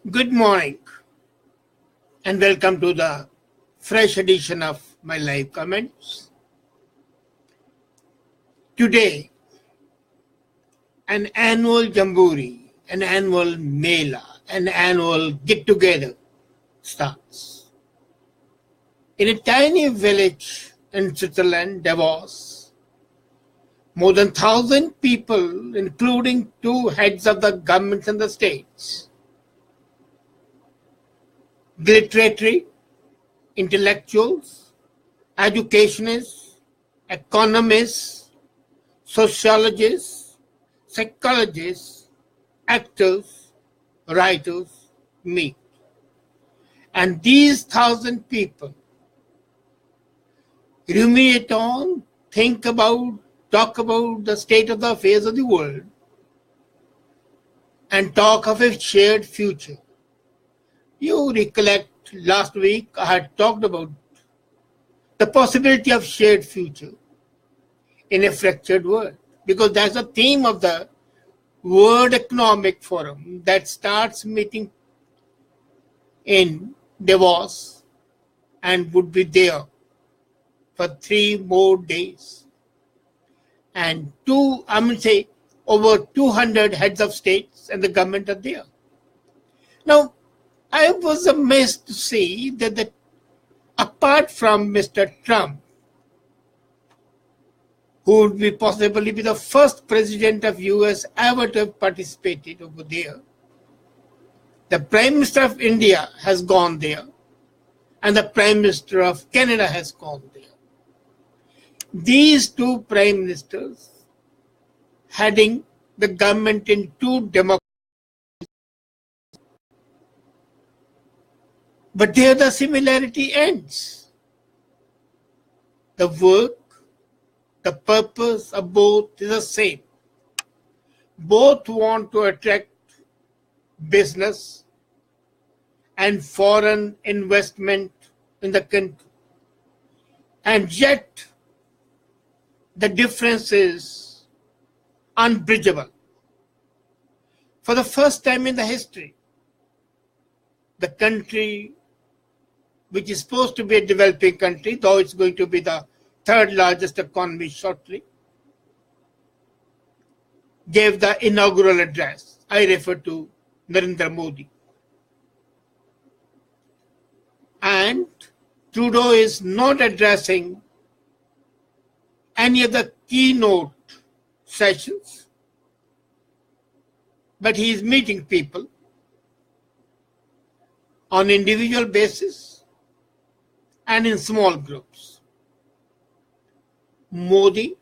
Good morning and welcome to the fresh edition of my live comments. Today, an annual Jamboree, an annual Mela, an annual get-together starts. In a tiny village in Switzerland, Davos, more than 1,000 people, including two heads of the governments and the states, literary, intellectuals, educationists, economists, sociologists, psychologists, actors, writers meet. And these 1,000 people ruminate on, think about, talk about the state of the affairs of the world, and talk of a shared future. You recollect last week I had talked about the possibility of shared future in a fractured world, because that's the theme of the World Economic Forum that starts meeting in Davos and would be there for 3 more days. And over 200 heads of states and the government are there. Now, I was amazed to see that apart from Mr. Trump, who would be possibly be the first president of US ever to have participated over there, the Prime Minister of India has gone there, and the Prime Minister of Canada has gone there. These two Prime Ministers heading the government in two democracies. But there the similarity ends. The work, the purpose of both is the same. Both want to attract business and foreign investment in the country. And yet, the difference is unbridgeable. For the first time in the history, the country, which is supposed to be a developing country, though it's going to be the third largest economy shortly, gave the inaugural address. I refer to Narendra Modi. And Trudeau is not addressing any of the keynote sessions, but he is meeting people on individual basis and in small groups. Modi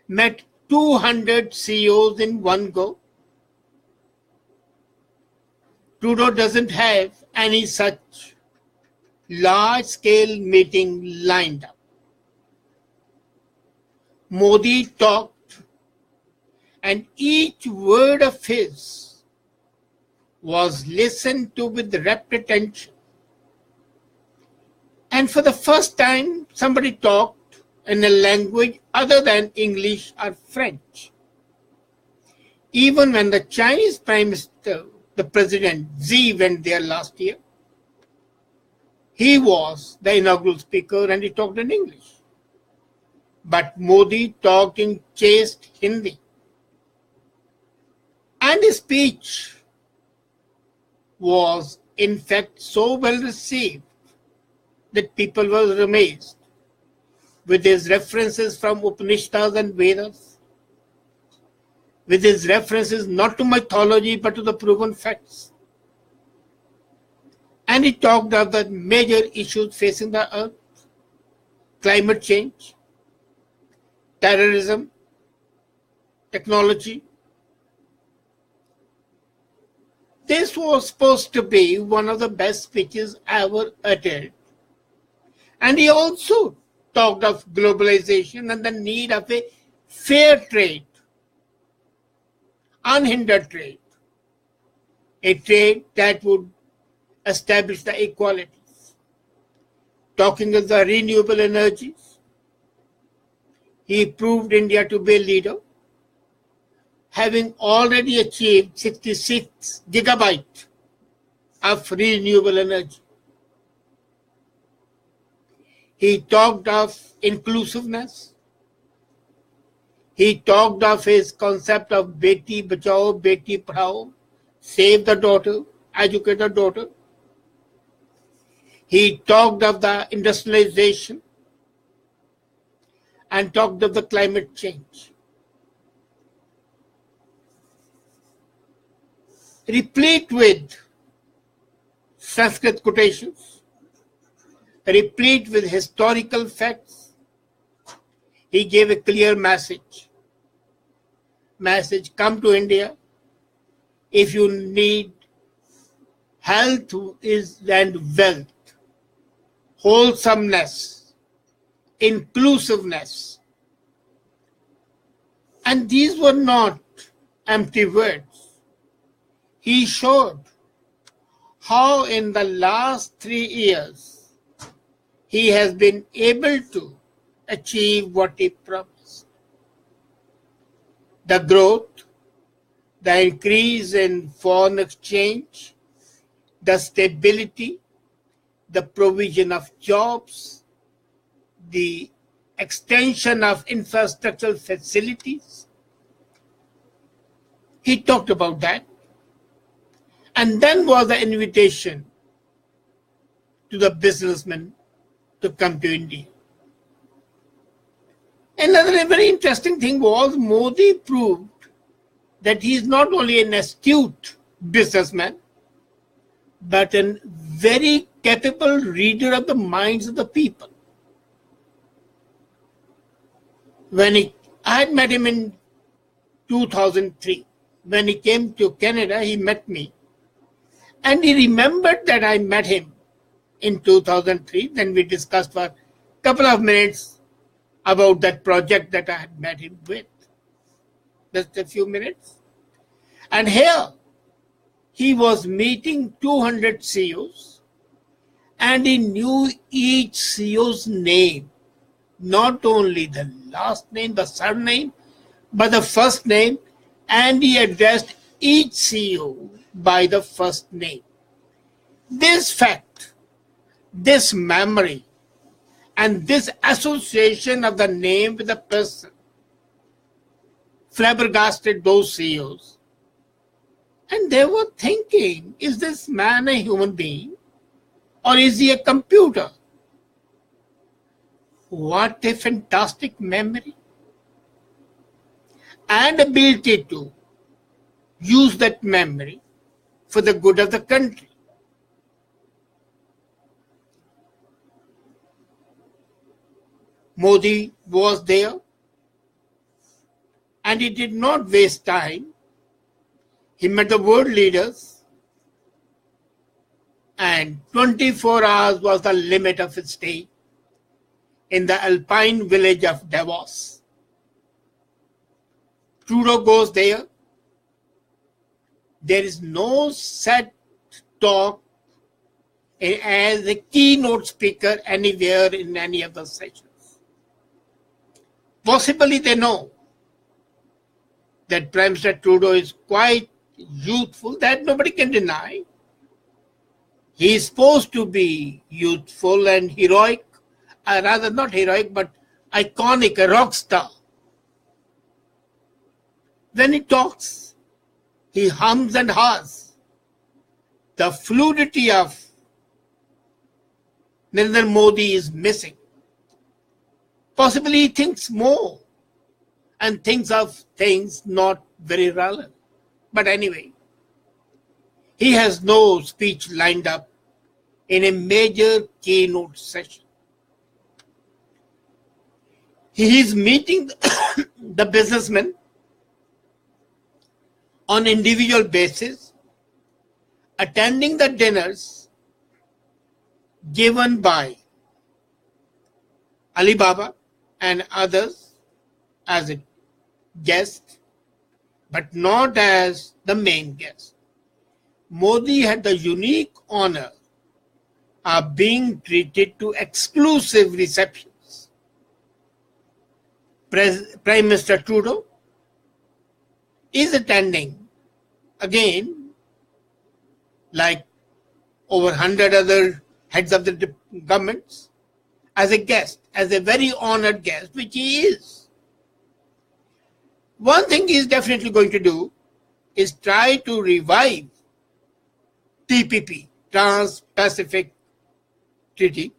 met 200 CEOs in one go. Trudeau doesn't have any such large-scale meeting lined up. Modi talked, and each word of his was listened to with rapt attention. And for the first time, somebody talked in a language other than English or French. Even when the Chinese Prime Minister, the President Xi, went there last year, he was the inaugural speaker and he talked in English. But Modi talked in chaste Hindi. And his speech was in fact so well received that people were amazed with his references from Upanishads and Vedas, with his references not to mythology but to the proven facts. And he talked of the major issues facing the earth: climate change, terrorism, technology. This was supposed to be one of the best speeches ever uttered. And he also talked of globalization and the need of a fair trade, unhindered trade, a trade that would establish the equalities. Talking of the renewable energies, he proved India to be a leader, having already achieved 66 gigabyte of renewable energy. He talked of inclusiveness. He talked of his concept of Beti Bachao, Beti Padhao, save the daughter, educate the daughter. He talked of the industrialization and talked of the climate change. Replete with Sanskrit quotations, replete with historical facts, he gave a clear message. Come to India. If you need health and wealth, wholesomeness, inclusiveness. And these were not empty words. He showed how in the last 3 years he has been able to achieve what he promised. The growth, the increase in foreign exchange, the stability, the provision of jobs, the extension of infrastructural facilities. He talked about that. And then was the invitation to the businessmen to come to India. Another very interesting thing was Modi proved that he is not only an astute businessman, but a very capable reader of the minds of the people. I had met him in 2003. When he came to Canada, he met me. And he remembered that I met him in 2003. Then we discussed for a couple of minutes about that project that I had met him with. Just a few minutes. And here, he was meeting 200 CEOs, and he knew each CEO's name, not only the last name, the surname, but the first name, and he addressed each CEO by the first name. This fact, this memory, and this association of the name with the person flabbergasted those CEOs. And they were thinking, is this man a human being or is he a computer? What a fantastic memory and ability to use that memory for the good of the country. Modi was there and he did not waste time. He met the world leaders and 24 hours was the limit of his stay in the alpine village of Davos. Trudeau goes there. There is no set talk as a keynote speaker anywhere in any of the sessions. Possibly they know that Prime Minister Trudeau is quite youthful, that nobody can deny. He is supposed to be youthful and heroic, rather not heroic, but iconic, a rock star. When he talks, he hums and haws. The fluidity of Narendra Modi is missing. Possibly he thinks more and thinks of things not very relevant. But anyway, he has no speech lined up in a major keynote session. He is meeting the businessmen on individual basis, attending the dinners given by Alibaba and others as a guest, but not as the main guest. Modi had the unique honor of being treated to exclusive receptions. Prime Minister Trudeau is attending, again, like over 100 other heads of the governments as a guest, as a very honored guest, which he is. One thing he is definitely going to do is try to revive TPP, Trans-Pacific Treaty,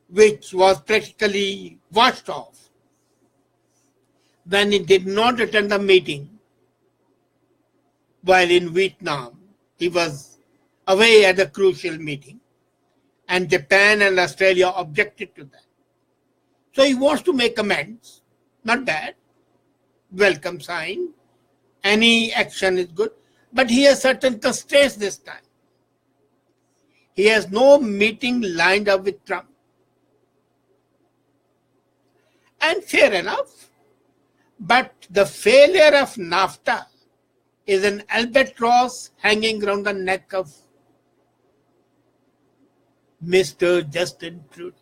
which was practically washed off when he did not attend the meeting while in Vietnam. He was away at a crucial meeting, and Japan and Australia objected to that. So he wants to make amends. Not bad. Welcome sign. Any action is good. But he has certain constraints this time. He has no meeting lined up with Trump. And fair enough. But the failure of NAFTA is an albatross hanging around the neck of Mr. Justin Trudeau.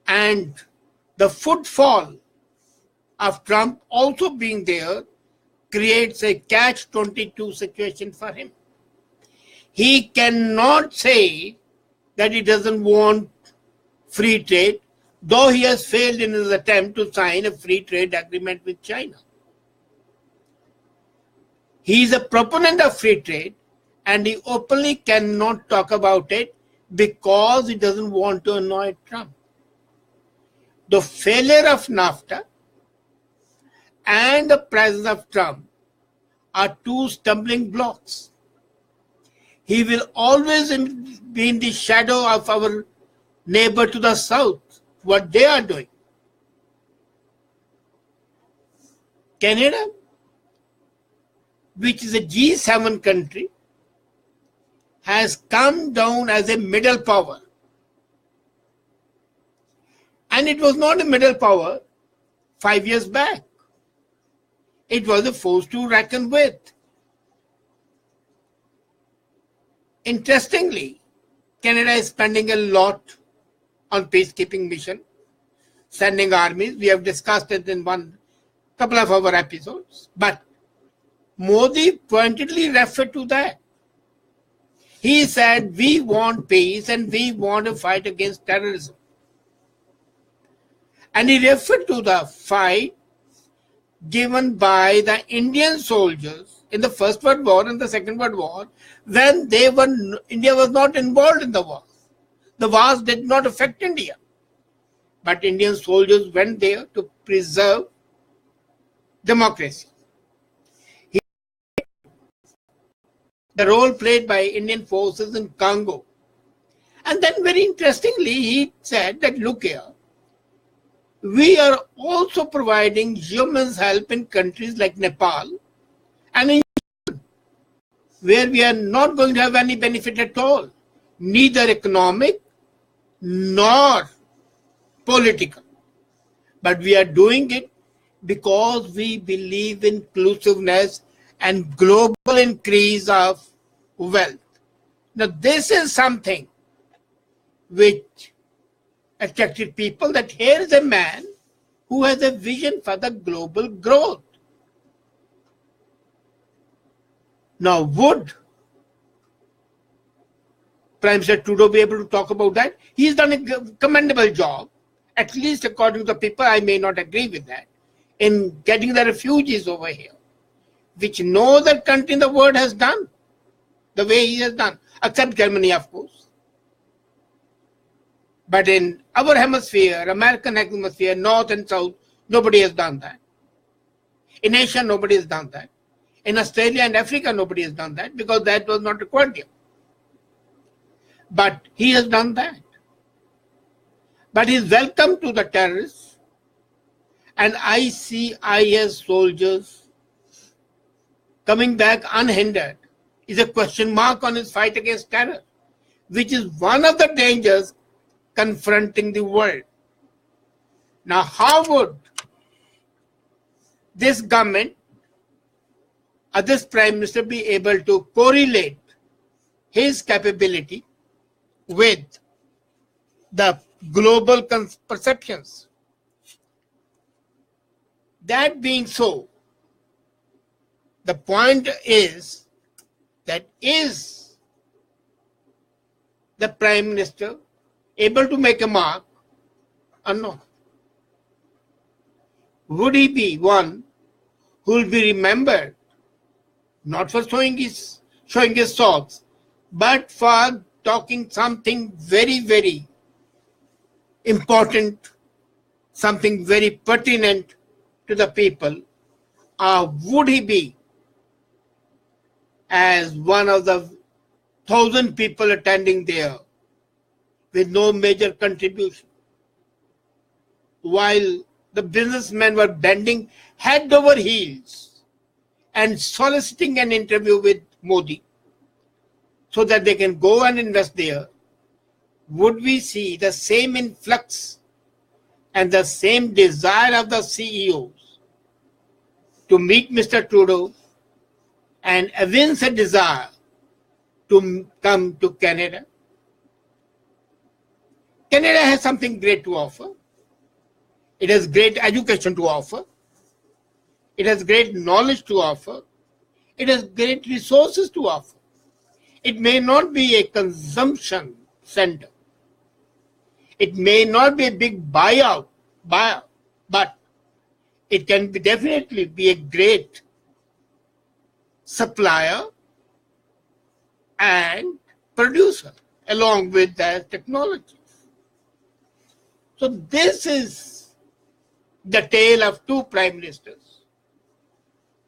And the footfall of Trump also being there creates a catch-22 situation for him. He cannot say that he doesn't want free trade, though he has failed in his attempt to sign a free trade agreement with China. He is a proponent of free trade, and he openly cannot talk about it because he doesn't want to annoy Trump. The failure of NAFTA and the presence of Trump are two stumbling blocks. He will always be in the shadow of our neighbor to the south, what they are doing. Canada, which is a G7 country, has come down as a middle power. And it was not a middle power 5 years back. It was a force to reckon with. Interestingly, Canada is spending a lot on peacekeeping mission, sending armies. We have discussed it in couple of our episodes. But Modi pointedly referred to that. He said, we want peace and we want to fight against terrorism. And he referred to the fight given by the Indian soldiers in the First World War and the Second World War when India was not involved in the wars. The wars did not affect India. But Indian soldiers went there to preserve democracy. The role played by Indian forces in Congo. And then very interestingly, he said that, look here, we are also providing human help in countries like Nepal and in where we are not going to have any benefit at all, neither economic nor political. But we are doing it because we believe in inclusiveness and global increase of wealth. Now, this is something which attracted people, that here is a man who has a vision for the global growth. Now, would Prime Minister Trudeau be able to talk about that? He's done a commendable job, at least according to the people. I may not agree with that, in getting the refugees over here, which no other country in the world has done the way he has done, except Germany, of course. But in our hemisphere, American hemisphere, North and South, nobody has done that. In Asia, nobody has done that. In Australia and Africa, nobody has done that because that was not required here. But he has done that. But his welcome to the terrorists and ICIS soldiers coming back unhindered is a question mark on his fight against terror, which is one of the dangers confronting the world. Now, how would this government or this Prime Minister be able to correlate his capability with the global perceptions? That being so, the point is that is the Prime Minister able to make a mark or not? Would he be one who will be remembered not for showing his thoughts, but for talking something very, very important, something very pertinent to the people? Or would he be as one of the 1,000 people attending there with no major contribution, while the businessmen were bending head over heels and soliciting an interview with Modi so that they can go and invest there? Would we see the same influx and the same desire of the CEOs to meet Mr. Trudeau and evince a desire to come to Canada? Canada has something great to offer. It has great education to offer. It has great knowledge to offer. It has great resources to offer. It may not be a consumption center. It may not be a big buyer, but it can definitely be a great supplier and producer along with their technologies. So this is the tale of two prime ministers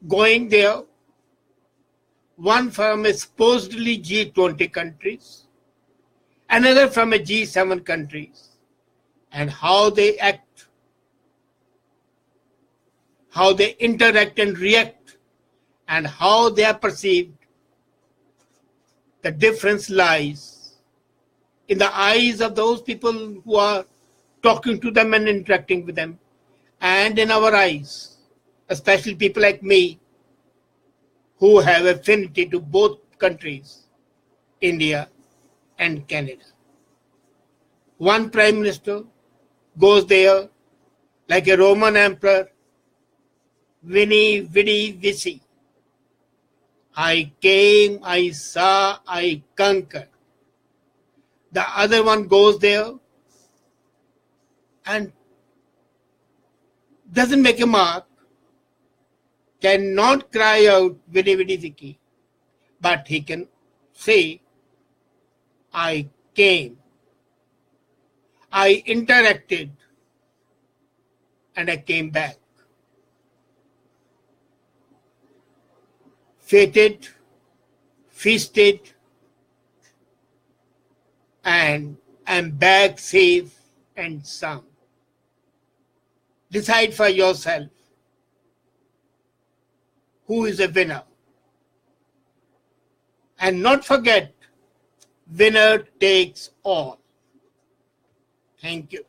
going there, one from a supposedly G20 countries, another from a G7 countries, and how they act, how they interact and react, and how they are perceived. The difference lies in the eyes of those people who are talking to them and interacting with them, and in our eyes, especially people like me who have affinity to both countries, India and Canada. One prime minister goes there like a Roman emperor, vini, vidi, vici. I came, I saw, I conquered. The other one goes there and doesn't make a mark, cannot cry out vidi, vidi, vici, but he can say, I came, I interacted, and I came back. Fated, feasted, and I'm back safe and sound. Decide for yourself who is a winner. And not forget, winner takes all. Thank you.